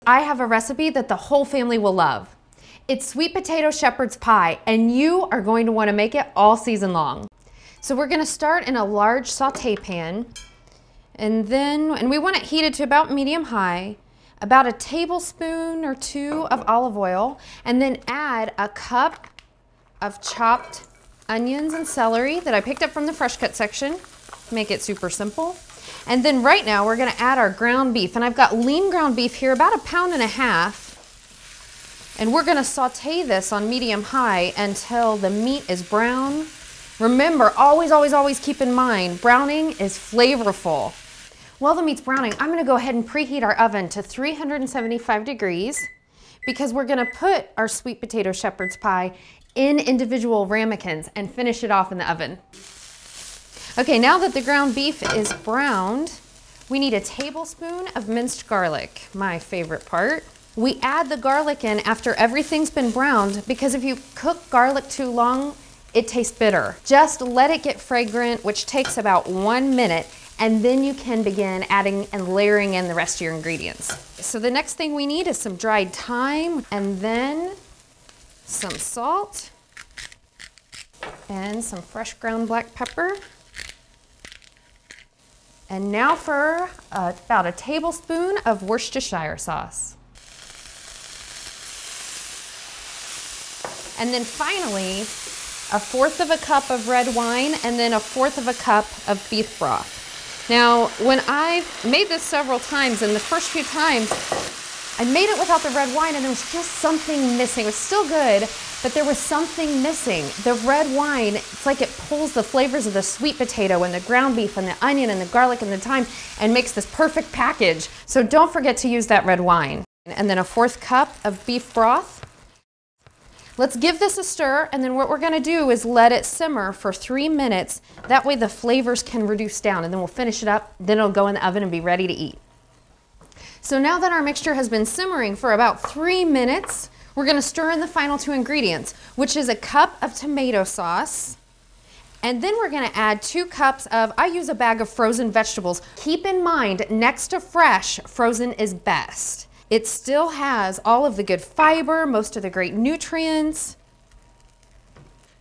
I have a recipe that the whole family will love. It's sweet potato shepherd's pie, and you are going to want to make it all season long. So we're going to start in a large saute pan, and we want it heated to about medium high, about a tablespoon or 2 of olive oil, and then add a cup of chopped onions and celery that I picked up from the fresh cut section. Make it super simple. And then right now we're going to add our ground beef, and I've got lean ground beef here, about 1.5 pounds. And we're going to saute this on medium high until the meat is brown. Remember, always, always, always keep in mind, browning is flavorful. While the meat's browning, I'm going to go ahead and preheat our oven to 375 degrees because we're going to put our sweet potato shepherd's pie in individual ramekins and finish it off in the oven. Okay, now that the ground beef is browned, we need a tablespoon of minced garlic, my favorite part. We add the garlic in after everything's been browned because if you cook garlic too long, it tastes bitter. Just let it get fragrant, which takes about 1 minute, and then you can begin adding and layering in the rest of your ingredients. So the next thing we need is some dried thyme, and then some salt, and some fresh ground black pepper. And now for about a tablespoon of Worcestershire sauce. And then finally, 1/4 cup of red wine, and then 1/4 cup of beef broth. Now, when I've made this several times, and the first few times, I made it without the red wine and there was just something missing. It was still good, but there was something missing. The red wine, it's like it pulls the flavors of the sweet potato and the ground beef and the onion and the garlic and the thyme and makes this perfect package. So don't forget to use that red wine. And then 1/4 cup of beef broth. Let's give this a stir, and then what we're gonna do is let it simmer for 3 minutes. That way the flavors can reduce down, and then we'll finish it up, then it'll go in the oven and be ready to eat. So now that our mixture has been simmering for about 3 minutes, we're gonna stir in the final 2 ingredients, which is a cup of tomato sauce, and then we're gonna add 2 cups of, I use a bag of frozen vegetables. Keep in mind, next to fresh, frozen is best. It still has all of the good fiber, most of the great nutrients.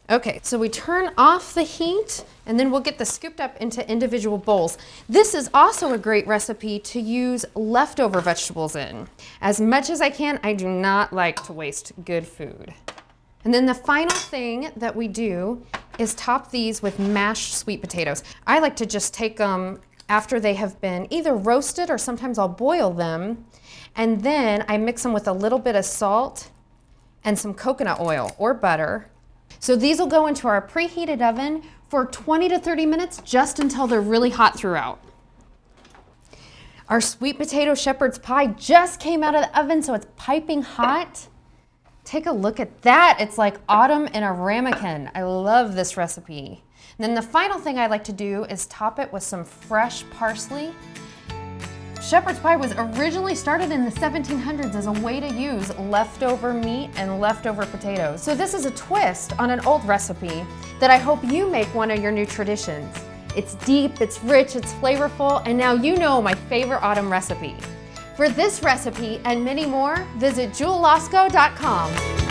Okay, so we turn off the heat, and then we'll get this scooped up into individual bowls. This is also a great recipe to use leftover vegetables in. As much as I can, I do not like to waste good food. And then the final thing that we do is top these with mashed sweet potatoes. I like to just take them after they have been either roasted, or sometimes I'll boil them, and then I mix them with a little bit of salt and some coconut oil or butter. So these will go into our preheated oven for 20 to 30 minutes, just until they're really hot throughout. Our sweet potato shepherd's pie just came out of the oven, so it's piping hot. Take a look at that. It's like autumn in a ramekin. I love this recipe. And then the final thing I like to do is top it with some fresh parsley. Shepherd's pie was originally started in the 1700s as a way to use leftover meat and leftover potatoes. So this is a twist on an old recipe that I hope you make one of your new traditions. It's deep, it's rich, it's flavorful, and now you know my favorite autumn recipe. For this recipe and many more, visit Jewel-Osco.com.